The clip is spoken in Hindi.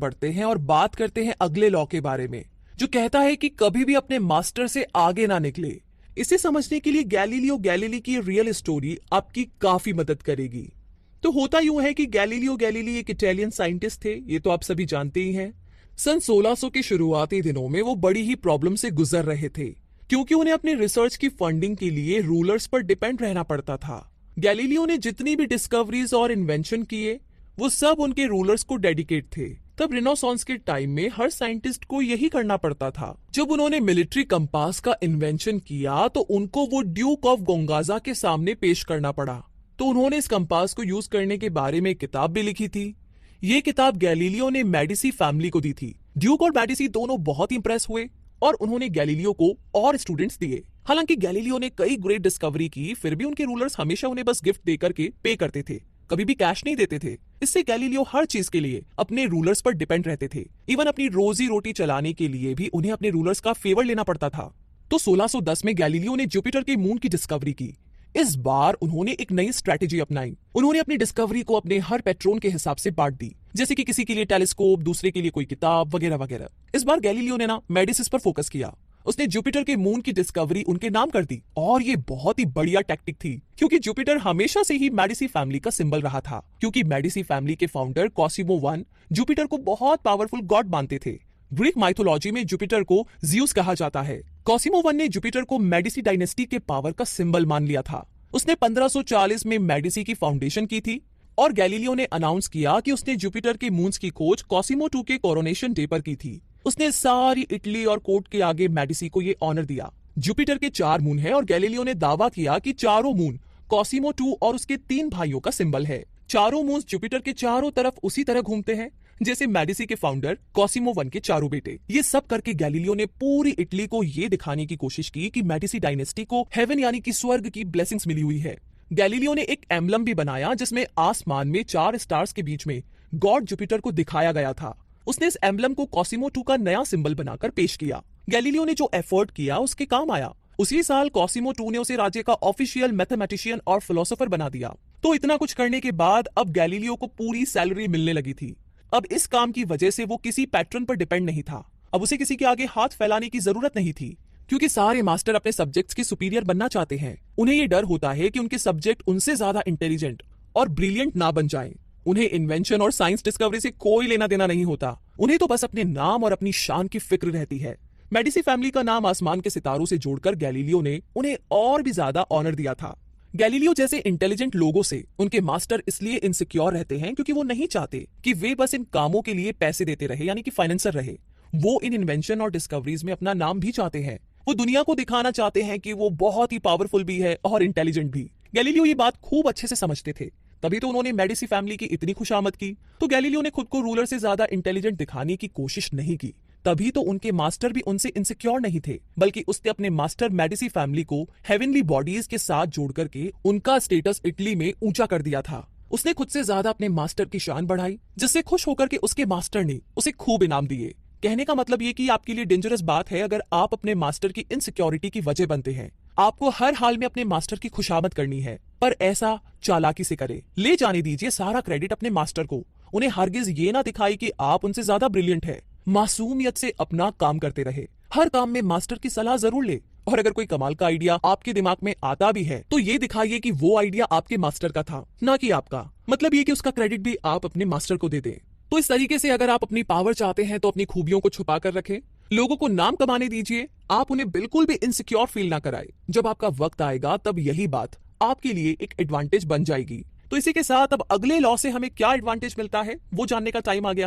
बढ़ते हैं और बात करते हैं अगले लॉ के बारे में, जो कहता है कि कभी भी अपने मास्टर से आगे ना निकले। इसे समझने के लिए गैलीलियो गैलीली की रियल स्टोरी आपकी काफी मदद करेगी। तो होता यूं है कि गैलीलियो गैलीली एक इटालियन साइंटिस्ट थे, ये तो आप सभी जानते ही हैं। सन 1600 के शुरुआती दिनों में वो बड़ी ही प्रॉब्लम से गुजर रहे थे, क्योंकि उन्हें अपनी रिसर्च की फंडिंग के लिए रूलर्स पर डिपेंड रहना पड़ता था। गैलीलियो ने जितनी भी डिस्कवरीज और इन्वेंशन किए, वो सब उनके रूलर्स को डेडिकेट थे। तब रिनेसांस के टाइम में हर साइंटिस्ट को यही करना पड़ता था। जब उन्होंने मिलिट्री कंपास का इन्वेंशन किया तो उनको वो ड्यूक ऑफ गोंगाजा के सामने पेश करना पड़ा। तो उन्होंने इस कंपास को यूज करने के बारे में एक किताब भी लिखी थी। ये किताब गैलीलियो ने मेडिसी फैमिली को दी थी। ड्यूक और मेडिसी दोनों बहुत इंप्रेस हुए और उन्होंने गैलीलियो को और स्टूडेंट्स दिए। हालांकि गैलीलियो ने कई ग्रेट डिस्कवरी की, फिर भी उनके रूलर्स हमेशा उन्हें बस गिफ्ट दे करके पे करते थे, कभी भी कैश नहीं देते थे। इससे गैलीलियो हर चीज के लिए अपने रूलर्स पर डिपेंड रहते थे। इवन अपनी रोजी रोटी चलाने के लिए भी उन्हें अपने रूलर्स का फेवर लेना पड़ता था। तो 1610 में गैलीलियो ने जुपिटर के मून की डिस्कवरी की। इस बार उन्होंने एक नई स्ट्रेटेजी अपनाई। उन्होंने अपनी डिस्कवरी को अपने हर पैट्रोन के हिसाब से बांट दी, जैसे कि किसी के लिए टेलीस्कोप, दूसरे के लिए कोई किताब वगैरह वगैरह। इस बार गैलीलियो ने मेडिसिस पर फोकस किया। उसने जुपिटर के मून की डिस्कवरी उनके नाम कर दी, और ये बहुत ही बढ़िया टैक्टिक थी, क्योंकि जुपिटर हमेशा से ही मेडिसी फैमिली का सिंबल रहा था। क्योंकि मेडिसी फैमिली के फाउंडर कॉसिमो I जुपिटर को बहुत पावरफुल गॉड मानते थे। ग्रीक माइथोलॉजी में जुपिटर को जियूस कहा जाता है। कॉसिमो I ने जुपिटर को मेडिसी डायनेस्टी के पावर का सिंबल मान लिया था। उसने 1540 में मेडिसी की फाउंडेशन की थी, और गैलीलियो ने अनाउंस किया कि उसने जुपिटर के मून्स की खोज कॉसिमो II के कोरोनेशन डे पर की थी। उसने सारी इटली और कोर्ट के आगे मेडिसी को ये ऑनर दिया। जुपिटर के 4 मून हैं और गैलीलियो ने दावा किया कि चारों मून कॉसिमो II और उसके 3 भाइयों का सिंबल है। चारों मून्स जुपिटर के चारों तरफ उसी तरह घूमते हैं जैसे मेडिसी के फाउंडर कॉसिमो I के चारों बेटे। ये सब करके गैलीलियो ने पूरी इटली को ये दिखाने की कोशिश की कि मेडिसी डायनेस्टी को हेवन यानी कि स्वर्ग की ब्लेसिंग्स मिली हुई है। गैलीलियो ने एक एम्बलम भी बनाया जिसमें आसमान में 4 स्टार्स के बीच में गॉड जुपिटर को दिखाया गया था। उसने इस एम्बलम को कॉसिमो II का नया सिंबल बनाकर पेश किया। गैलीलियो ने जो एफर्ट किया उसके काम आया। उसी साल कॉसिमो II ने उसे राज्य का ऑफिशियल मैथमेटिशियन और फिलोसोफर बना दिया। तो इतना कुछ करने के बाद अब गैलीलियो को पूरी सैलरी मिलने लगी थी। अब इस काम की वजह से वो किसी पैट्रन पर डिपेंड नहीं था। अब उसे किसी के आगे हाथ फैलाने की जरूरत नहीं थी, क्योंकि सारे मास्टर अपने सब्जेक्ट्स के सुपीरियर बनना चाहते हैं। उन्हें ये डर होता है कि उनके सब्जेक्ट उनसे ज्यादा इंटेलिजेंट और ब्रिलियंट ना बन जाएं। उन्हें इन्वेंशन और साइंस डिस्कवरी से कोई लेना देना नहीं होता। उन्हें तो बस अपने नाम और अपनी शान की फिक्र रहती है। मेडिसी फैमिली का नाम आसमान के सितारों से जोड़कर गैलीलियो ने उन्हें और भी ज्यादा ऑनर दिया था। गैलीलियो जैसे इंटेलिजेंट लोगों से उनके मास्टर इसलिए इनसिक्योर रहते हैं क्योंकि वो नहीं चाहते कि वे बस इन कामों के लिए पैसे देते रहे, यानी कि फाइनेंसर रहे। वो इन इन्वेंशन और डिस्कवरीज में अपना नाम भी चाहते हैं। वो दुनिया को दिखाना चाहते हैं कि वो बहुत ही पावरफुल भी है और इंटेलिजेंट भी। गैलीलियो ये बात खूब अच्छे से समझते थे, तभी तो उन्होंने मेडिसी फैमिली की इतनी खुशामद की। तो गैलीलियो ने खुद को रूलर से ज्यादा इंटेलिजेंट दिखाने की कोशिश नहीं की। तभी तो उनके मास्टर भी उनसे इनसिक्योर नहीं थे, बल्कि उसने अपने मास्टर मेडिसी फैमिली को हेवनली बॉडीज के साथ जोड़ करके उनका स्टेटस इटली में ऊंचा कर दिया था। उसने खुद से ज्यादा अपने मास्टर की शान बढ़ाई, जिससे खुश होकर के उसके मास्टर ने उसे खूब इनाम दिए। कहने का मतलब ये कि आपके लिए डेंजरस बात है अगर आप अपने मास्टर की इनसिक्योरिटी की वजह बनते हैं। आपको हर हाल में अपने मास्टर की खुशामद करनी है, पर ऐसा चालाकी से करे। ले जाने दीजिए सारा क्रेडिट अपने मास्टर को। उन्हें हरगिज ये ना दिखाई कि आप उनसे ज्यादा ब्रिलियंट है। मासूमियत से अपना काम करते रहे। हर काम में मास्टर की सलाह जरूर ले, और अगर कोई कमाल का आइडिया आपके दिमाग में आता भी है तो ये दिखाइए कि वो आइडिया आपके मास्टर का था, ना कि आपका। मतलब ये कि उसका क्रेडिट भी आप अपने मास्टर को दे दें। तो इस तरीके से अगर आप अपनी पावर चाहते हैं तो अपनी खूबियों को छुपा कर रखें, लोगों को नाम कमाने दीजिए, आप उन्हें बिल्कुल भी इनसिक्योर फील ना कराए। जब आपका वक्त आएगा तब यही बात आपके लिए एक एडवांटेज बन जाएगी। तो इसी के साथ अब अगले लॉ से हमें क्या एडवांटेज मिलता है वो जानने का टाइम आ गया।